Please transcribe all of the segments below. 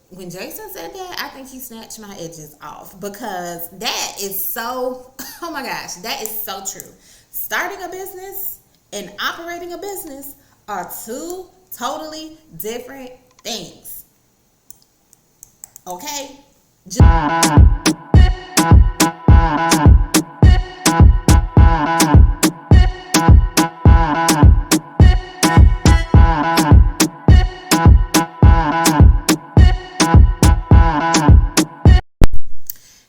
When Jason said that, I think he snatched my edges off because that is so, oh my gosh, that is so true. Starting a business and operating a business are two totally different things. Okay?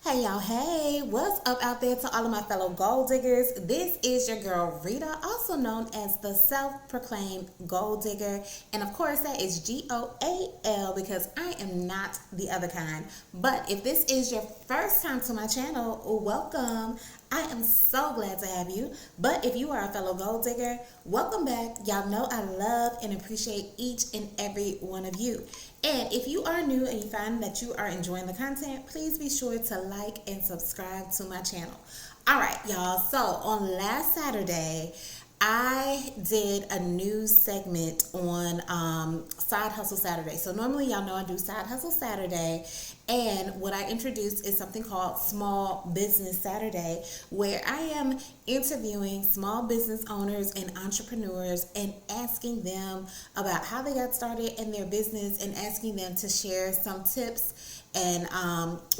Hey y'all, hey, what's up out there to all of my fellow gold diggers? This is your girl Rita, also known as the self-proclaimed gold digger. And of course that is G-O-A-L because I am not the other kind. But if this is your first time to my channel, welcome. I am so glad to have you. But if you are a fellow gold digger, welcome back. Y'all know I love and appreciate each and every one of you. And if you are new and you find that you are enjoying the content, please be sure to like and subscribe to my channel. All right, y'all. So on last Saturday, I did a new segment on Side Hustle Saturday. So normally y'all know I do Side Hustle Saturday, and what I introduced is something called Small Business Saturday, where I am interviewing small business owners and entrepreneurs and asking them about how they got started in their business and asking them to share some tips and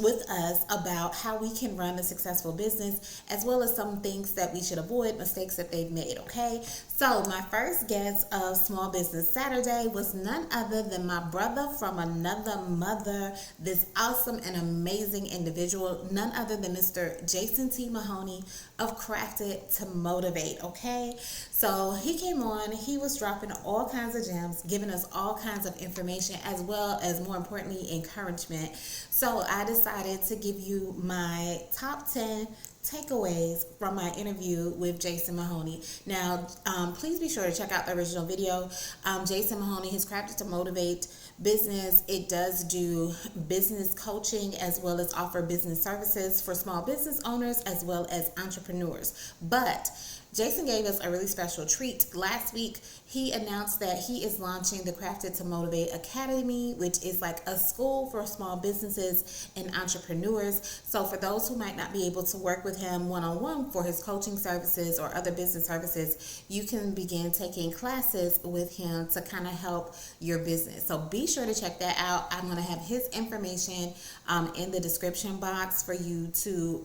with us about how we can run a successful business, as well as some things that we should avoid, mistakes that they've made. Okay, so my first guest of Small Business Saturday was none other than my brother from another mother, this awesome and amazing individual, none other than Mr. Jason T. Mahoney of Crafted to Motivate. Okay, so he came on, he was dropping all kinds of gems, giving us all kinds of information, as well as, more importantly, encouragement. So I decided to give you my top 10 takeaways from my interview with Jason Mahoney. Now, please be sure to check out the original video. Jason Mahoney has Crafted to Motivate business. It does do business coaching as well as offer business services for small business owners as well as entrepreneurs. But Jason gave us a really special treat. Last week, he announced that he is launching the Crafted to Motivate Academy, which is like a school for small businesses and entrepreneurs. So for those who might not be able to work with him one-on-one for his coaching services or other business services, you can begin taking classes with him to kind of help your business. So be sure to check that out. I'm going to have his information in the description box for you to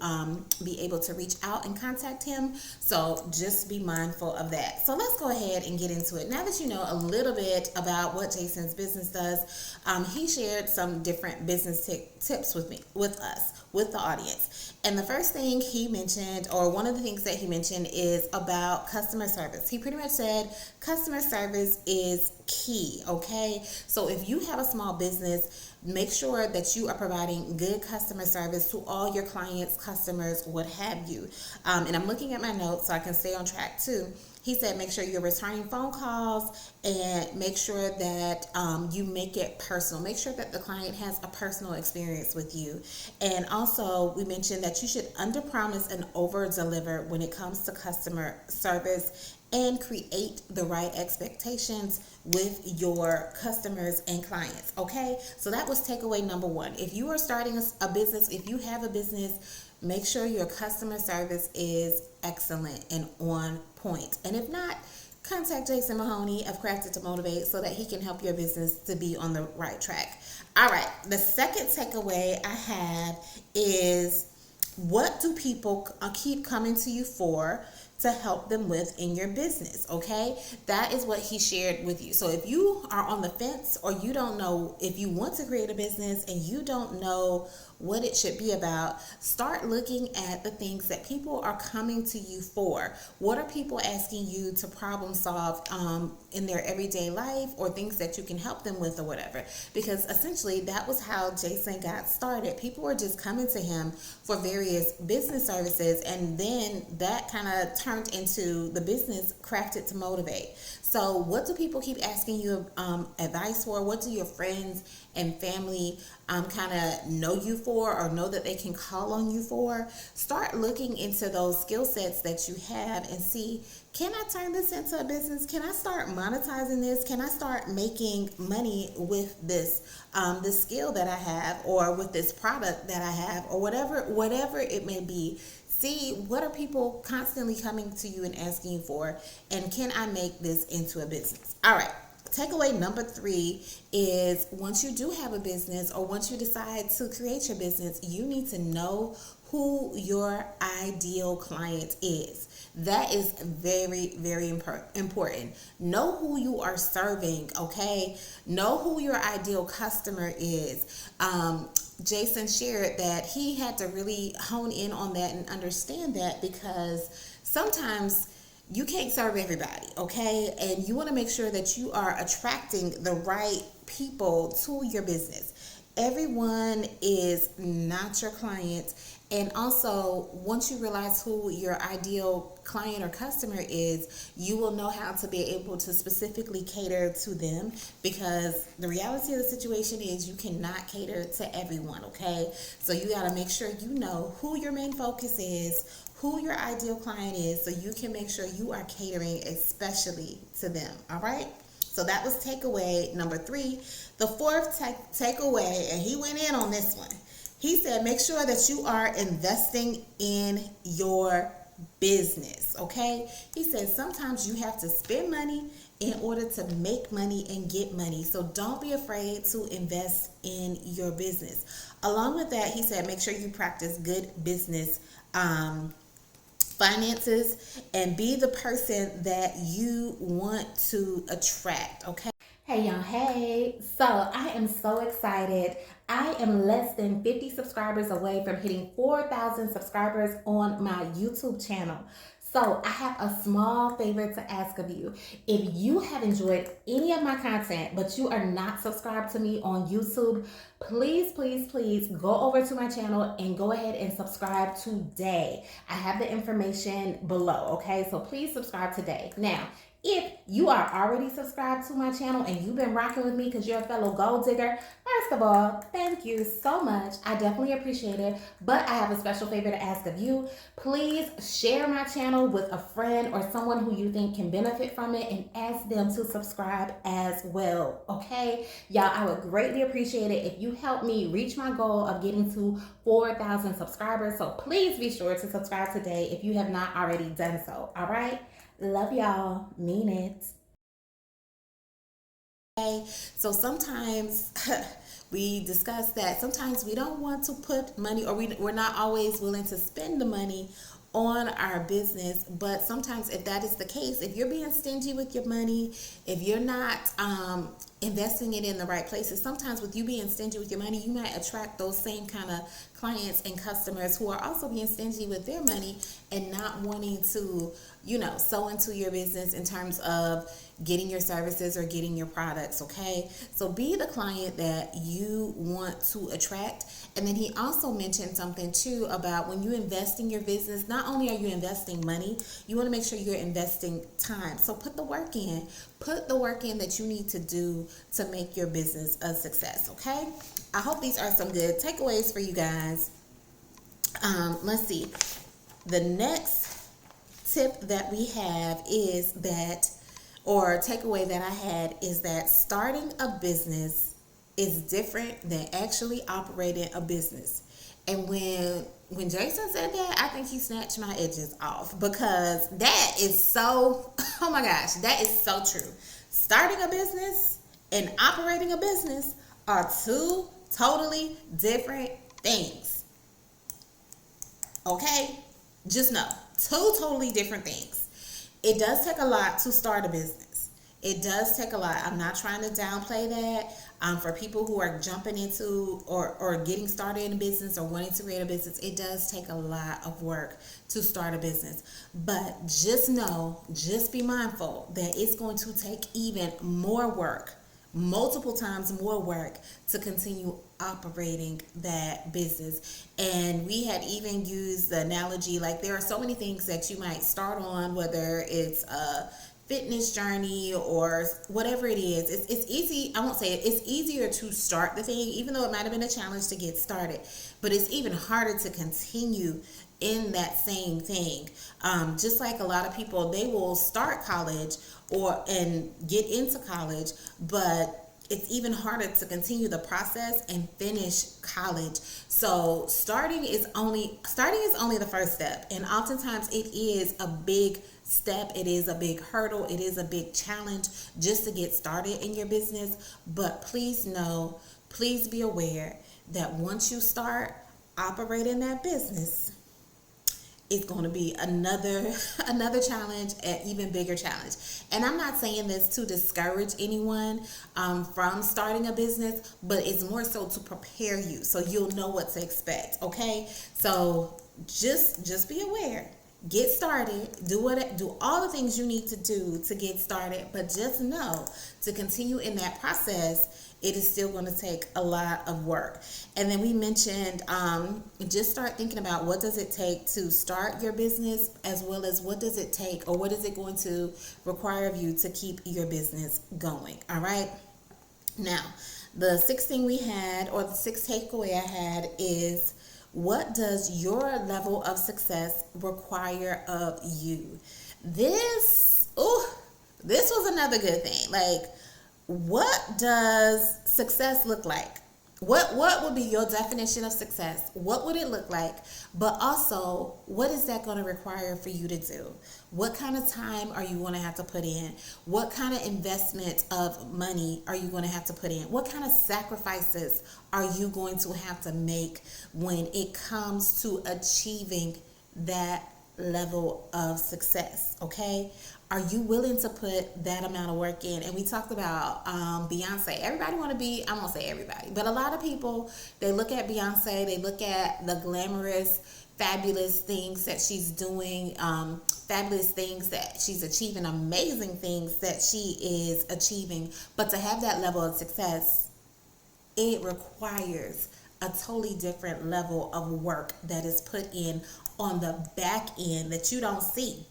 be able to reach out and contact him. So just be mindful of that. So let's go ahead and get into it. Now that you know a little bit about what Jason's business does, he shared some different business tips with us, with the audience. And the first thing he mentioned, or one of the things that he mentioned, is about customer service. He pretty much said customer service is key, okay? So if you have a small business, make sure that you are providing good customer service to all your clients, customers, what have you. And I'm looking at my notes so I can stay on track too. He said make sure you're returning phone calls and make sure that you make it personal. Make sure that the client has a personal experience with you. And also, we mentioned that you should under-promise and over-deliver when it comes to customer service, and create the right expectations with your customers and clients. Okay, so that was takeaway number one. If you are starting a business, if you have a business, make sure your customer service is excellent and on point. And if not, contact Jason Mahoney of Crafted to Motivate so that he can help your business to be on the right track. All right, the second takeaway I have is, what do people keep coming to you for to help them with in your business? Okay, that is what he shared with you. So if you are on the fence, or you don't know if you want to create a business and you don't know what it should be about, start looking at the things that people are coming to you for. What are people asking you to problem solve in their everyday life, or things that you can help them with, or whatever? Because essentially that was how Jason got started. People were just coming to him for various business services, and then that kind of turned into the business Crafted to Motivate. So what do people keep asking you advice for? What do your friends and family kind of know you for, or know that they can call on you for? Start looking into those skill sets that you have and see, can I turn this into a business? Can I start monetizing this? Can I start making money with this this skill that I have, or with this product that I have, or whatever it may be? See, what are people constantly coming to you and asking you for, and can I make this into a business? All right. Takeaway number 3 is, once you do have a business, or once you decide to create your business, you need to know who your ideal client is. That is very, very important. Know who you are serving, okay? Know who your ideal customer is. Jason shared that he had to really hone in on that and understand that, because sometimes you can't serve everybody, okay? And you want to make sure that you are attracting the right people to your business. Everyone is not your client. And also, once you realize who your ideal client or customer is, you will know how to be able to specifically cater to them, because the reality of the situation is you cannot cater to everyone, okay? So you got to make sure you know who your main focus is, who your ideal client is, so you can make sure you are catering especially to them, all right? So that was takeaway number 3. The fourth takeaway, and he went in on this one. He said, make sure that you are investing in your business, okay? He said sometimes you have to spend money in order to make money and get money. So don't be afraid to invest in your business. Along with that, he said, make sure you practice good business finances, and be the person that you want to attract, okay? Hey y'all, hey. So I am so excited. I am less than 50 subscribers away from hitting 4,000 subscribers on my YouTube channel. So I have a small favor to ask of you. If you have enjoyed any of my content, but you are not subscribed to me on YouTube, please, please, please go over to my channel and go ahead and subscribe today. I have the information below, okay? So please subscribe today. Now, if you are already subscribed to my channel and you've been rocking with me because you're a fellow gold digger, first of all, thank you so much. I definitely appreciate it. But I have a special favor to ask of you. Please share my channel with a friend or someone who you think can benefit from it, and ask them to subscribe as well, okay? Y'all, I would greatly appreciate it if you help me reach my goal of getting to 4,000 subscribers. So please be sure to subscribe today if you have not already done so, all right? Love y'all. Mean it. Okay, so sometimes we discuss that sometimes we don't want to put money, or we're not always willing to spend the money on our business. But sometimes, if that is the case, if you're being stingy with your money, if you're not investing it in the right places, sometimes with you being stingy with your money, you might attract those same kind of clients and customers who are also being stingy with their money and not wanting to, sow into your business in terms of getting your services or getting your products, okay? So be the client that you want to attract. And then he also mentioned something too about when you invest in your business, not only are you investing money, you want to make sure you're investing time. So put the work in. Put the work in that you need to do to make your business a success, okay? I hope these are some good takeaways for you guys. Let's see. The next tip that we have is that, or takeaway that I had, is that starting a business is different than actually operating a business. And when Jason said that, I think he snatched my edges off, because that is so, oh my gosh, that is so true. Starting a business and operating a business are two totally different things. Okay? Just know, two totally different things. It does take a lot to start a business. It does take a lot. I'm not trying to downplay that. For people who are jumping into or getting started in a business or wanting to create a business, it does take a lot of work to start a business. But just know, just be mindful that it's going to take even more work, multiple times more work, to continue operating that business. And we had even used the analogy, like there are so many things that you might start on, whether it's a fitness journey or whatever it is. It's easy. I won't say it. It's easier to start the thing, even though it might have been a challenge to get started, but it's even harder to continue in that same thing. Just like a lot of people, they will start college and get into college, but it's even harder to continue the process and finish college. So starting is only the first step, and oftentimes it is a big step. It is a big hurdle. It is a big challenge just to get started in your business. But please know, please be aware that once you start operating that business, it's going to be another challenge, an even bigger challenge. And I'm not saying this to discourage anyone from starting a business, but it's more so to prepare you so you'll know what to expect. Okay, so just be aware. Get started. Do all the things you need to do to get started, but just know to continue in that process, it is still going to take a lot of work. And then we mentioned just start thinking about what does it take to start your business, as well as what does it take, or what is it going to require of you to keep your business going. All right. Now, the sixth thing we had, or the sixth takeaway I had, is what does your level of success require of you? This was another good thing. Like, what does success look like? What would be your definition of success? What would it look like? But also, what is that going to require for you to do? What kind of time are you going to have to put in? What kind of investment of money are you going to have to put in? What kind of sacrifices are you going to have to make when it comes to achieving that level of success? Okay, are you willing to put that amount of work in? And we talked about Beyonce. Everybody want to be, I won't say everybody, but a lot of people, they look at Beyonce, they look at the glamorous, fabulous things that she's doing, fabulous things that she's achieving, amazing things that she is achieving. But to have that level of success, it requires a totally different level of work that is put in on the back end that you don't see.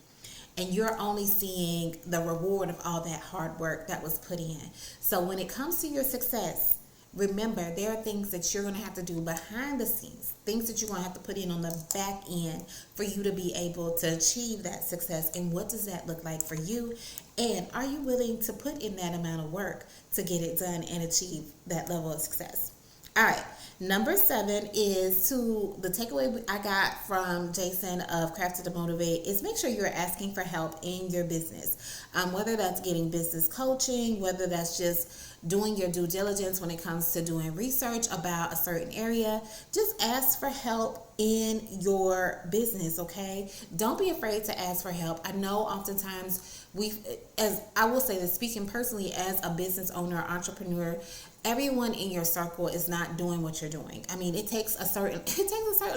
And you're only seeing the reward of all that hard work that was put in. So when it comes to your success, remember, there are things that you're going to have to do behind the scenes, things that you're going to have to put in on the back end for you to be able to achieve that success. And what does that look like for you? And are you willing to put in that amount of work to get it done and achieve that level of success? All right. Number 7 is the takeaway I got from Jason of Crafted to Motivate is make sure you're asking for help in your business. Whether that's getting business coaching, whether that's just doing your due diligence when it comes to doing research about a certain area, just ask for help in your business, okay? Don't be afraid to ask for help. I know oftentimes as I will say this, speaking personally as a business owner, entrepreneur, everyone in your circle is not doing what you're doing. I mean, it takes a certain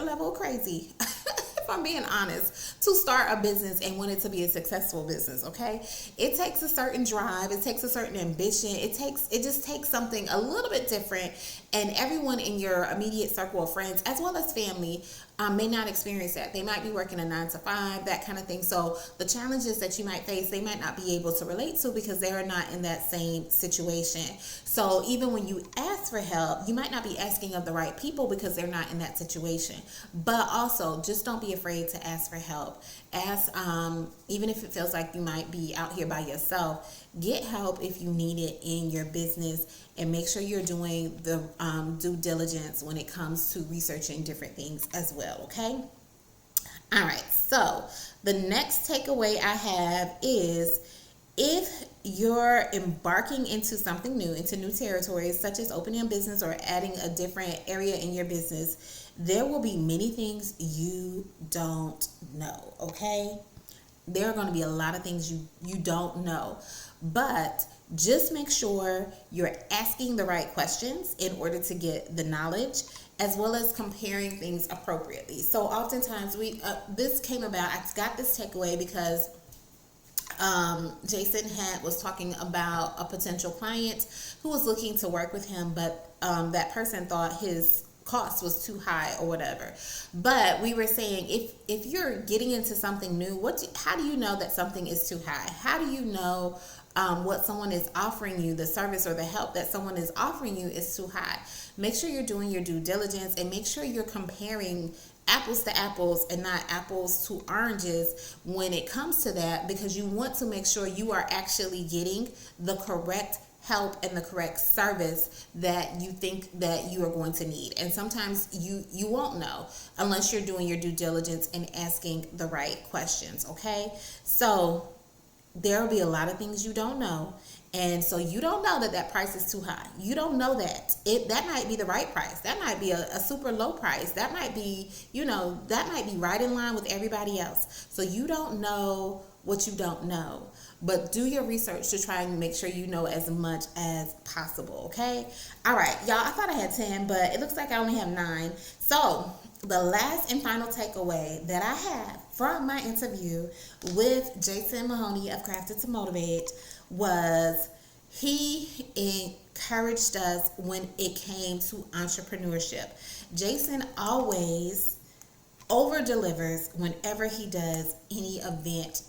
level of crazy, if I'm being honest, to start a business and want it to be a successful business, okay? It takes a certain drive, it takes a certain ambition, it just takes something a little bit different, and everyone in your immediate circle of friends, as well as family, may not experience that. They might be working a 9 to 5, that kind of thing. So the challenges that you might face, they might not be able to relate to because they're not in that same situation. So even when you ask for help, you might not be asking of the right people because they're not in that situation. But also, just don't be afraid to ask for help. Ask, even if it feels like you might be out here by yourself, get help if you need it in your business, and make sure you're doing the due diligence when it comes to researching different things as well, okay? All right, so the next takeaway I have is if you're embarking into something new, into new territories, such as opening a business or adding a different area in your business, there will be many things you don't know, okay? There are going to be a lot of things you don't know, but just make sure you're asking the right questions in order to get the knowledge, as well as comparing things appropriately. So oftentimes this came about, I got this takeaway because Jason was talking about a potential client who was looking to work with him, but that person thought his cost was too high or whatever. But we were saying, if you're getting into something new, how do you know that something is too high? How do you know what someone is offering you, the service or the help that someone is offering you is too high? Make sure you're doing your due diligence, and make sure you're comparing apples to apples and not apples to oranges when it comes to that, because you want to make sure you are actually getting the correct help and the correct service that you think that you are going to need. And sometimes you won't know unless you're doing your due diligence and asking the right questions. Okay, so there will be a lot of things you don't know, and so you don't know that price is too high. You don't know that that might be the right price. That might be a super low price. That might be, that might be right in line with everybody else. So you don't know what you don't know. But do your research to try and make sure you know as much as possible, okay? All right, y'all, I thought I had 10, but it looks like I only have 9. So the last and final takeaway that I have from my interview with Jason Mahoney of Crafted to Motivate was he encouraged us when it came to entrepreneurship. Jason always over delivers whenever he does any event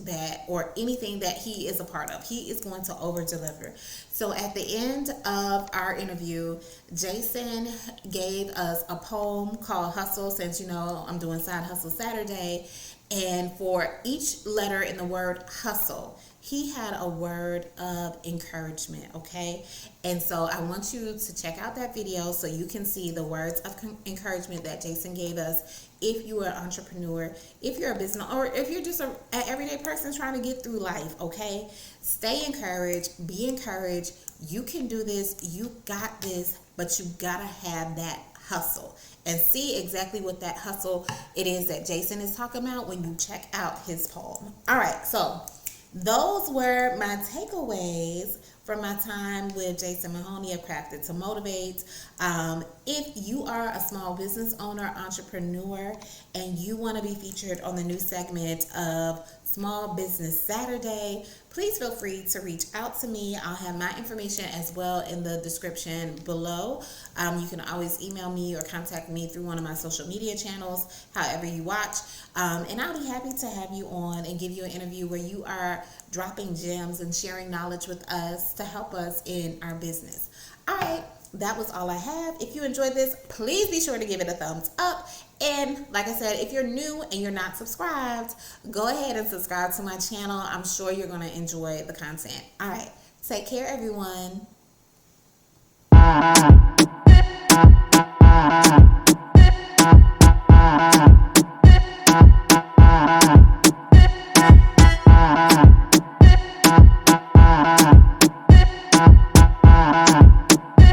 or anything that he is a part of. He is going to over deliver. So at the end of our interview, Jason gave us a poem called Hustle, since I'm doing Side Hustle Saturday, and for each letter in the word hustle, he had a word of encouragement, okay? And so I want you to check out that video so you can see the words of encouragement that Jason gave us. If you are an entrepreneur, if you're a business, or if you're just an everyday person trying to get through life, okay? Stay encouraged, be encouraged. You can do this, you got this, but you gotta have that hustle. And see exactly what that hustle it is that Jason is talking about when you check out his poem. All right, so those were my takeaways from my time with Jason Mahoney of Crafted to Motivate. If you are a small business owner, entrepreneur, and you want to be featured on the new segment of Small Business Saturday, please feel free to reach out to me. I'll have my information as well in the description below. You can always email me or contact me through one of my social media channels, however you watch. And I'll be happy to have you on and give you an interview where you are dropping gems and sharing knowledge with us to help us in our business. All right, that was all I have. If you enjoyed this, please be sure to give it a thumbs up. And like I said, if you're new and you're not subscribed, go ahead and subscribe to my channel. I'm sure you're going to enjoy the content. All right, take care, everyone.